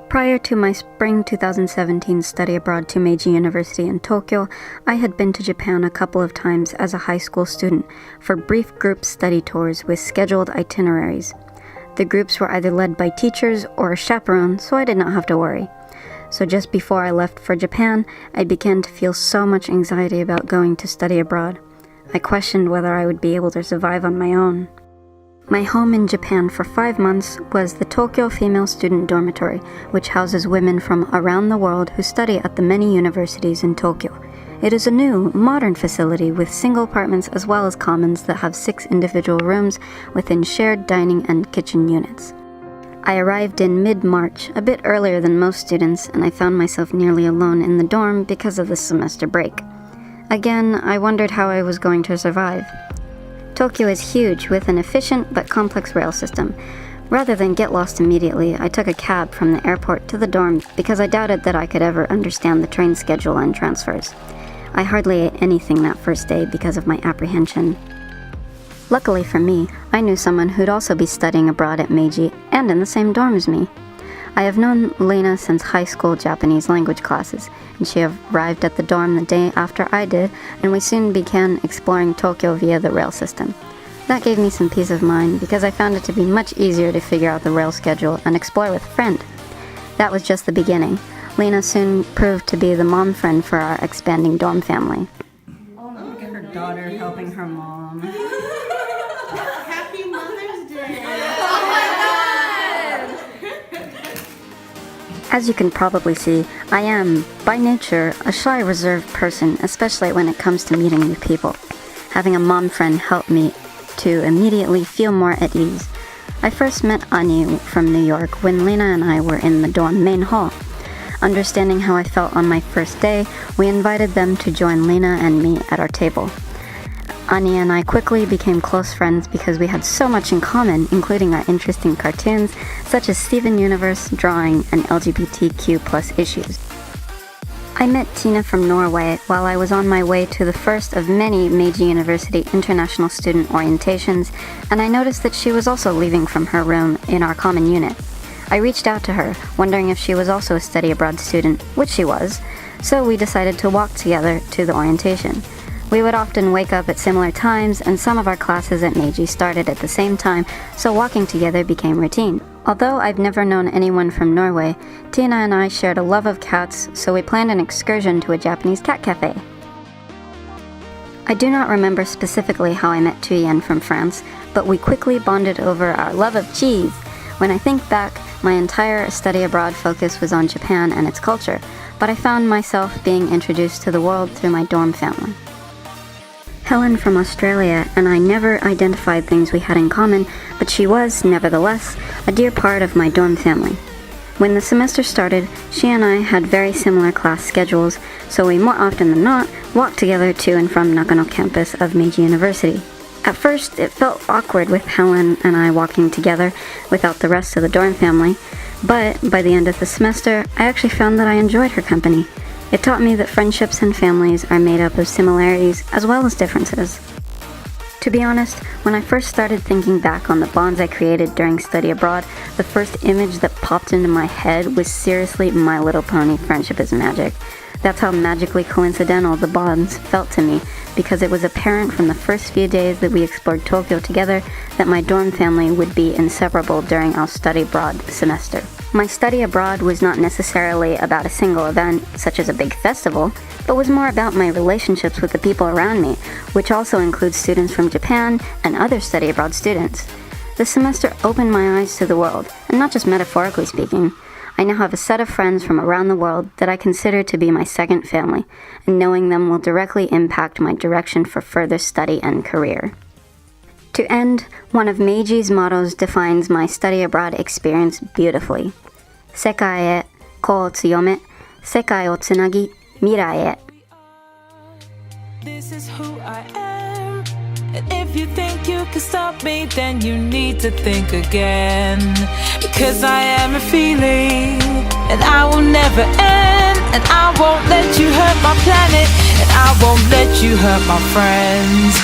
Prior to my spring 2017 study abroad to Meiji University in Tokyo, I had been to Japan a couple of times as a high school student for brief group study tours with scheduled itineraries. The groups were either led by teachers or a chaperone, so I did not have to worry. So just before I left for Japan, I began to feel so much anxiety about going to study abroad. I questioned whether I would be able to survive on my own. My home in Japan for 5 months was the Tokyo Female Student Dormitory, which houses women from around the world who study at the many universities in Tokyo. It is a new, modern facility with single apartments as well as commons that have 6 individual rooms within shared dining and kitchen units. I arrived in mid-March, a bit earlier than most students, and I found myself nearly alone in the dorm because of the semester break. Again, I wondered how I was going to survive. Tokyo is huge, with an efficient but complex rail system. Rather than get lost immediately, I took a cab from the airport to the dorm because I doubted that I could ever understand the train schedule and transfers. I hardly ate anything that first day because of my apprehension. Luckily for me, I knew someone who'd also be studying abroad at Meiji and in the same dorm as me. I have known Lena since high school Japanese language classes, and she arrived at the dorm the day after I did, and we soon began exploring Tokyo via the rail system. That gave me some peace of mind because I found it to be much easier to figure out the rail schedule and explore with a friend. That was just the beginning. Lena soon proved to be the mom friend for our expanding dorm family. Oh, look at her daughter helping her mom. Happy Mother's Day! As you can probably see, I am, by nature, a shy, reserved person, especially when it comes to meeting new people. Having a mom friend helped me to immediately feel more at ease. I first met Ani from New York when Lena and I were in the dorm main hall. Understanding how I felt on my first day, we invited them to join Lena and me at our table. Ani and I quickly became close friends because we had so much in common, including our interest in cartoons, such as Steven Universe, drawing, and LGBTQ+ issues. I met Tina from Norway while I was on my way to the first of many Meiji University International Student Orientations, and I noticed that she was also leaving from her room in our common unit. I reached out to her, wondering if she was also a study abroad student, which she was, so we decided to walk together to the orientation. We would often wake up at similar times, and some of our classes at Meiji started at the same time, so walking together became routine. Although I've never known anyone from Norway, Tina and I shared a love of cats, so we planned an excursion to a Japanese cat cafe. I do not remember specifically how I met Thuyen from France, but we quickly bonded over our love of cheese. When I think back, my entire study abroad focus was on Japan and its culture, but I found myself being introduced to the world through my dorm family. Helen from Australia and I never identified things we had in common, but she was, nevertheless, a dear part of my dorm family. When the semester started, she and I had very similar class schedules, so we more often than not walked together to and from Nakano campus of Meiji University. At first, it felt awkward with Helen and I walking together without the rest of the dorm family, but by the end of the semester, I actually found that I enjoyed her company. It taught me that friendships and families are made up of similarities as well as differences. To be honest, when I first started thinking back on the bonds I created during study abroad, the first image that popped into my head was seriously My Little Pony Friendship is Magic. That's how magically coincidental the bonds felt to me, because it was apparent from the first few days that we explored Tokyo together that my dorm family would be inseparable during our study abroad semester. My study abroad was not necessarily about a single event, such as a big festival, but was more about my relationships with the people around me, which also includes students from Japan and other study abroad students. The semester opened my eyes to the world, and not just metaphorically speaking. I now have a set of friends from around the world that I consider to be my second family, and knowing them will directly impact my direction for further study and career. To end, one of Meiji's mottos defines my study abroad experience beautifully. 世界へ個を強め、世界をつなぎ、未来へ。 This is who I am. And if you think you can stop me, then you need to think again. Because I am a feeling, and I will never end. And I won't let you hurt my planet, and I won't let you hurt my friends.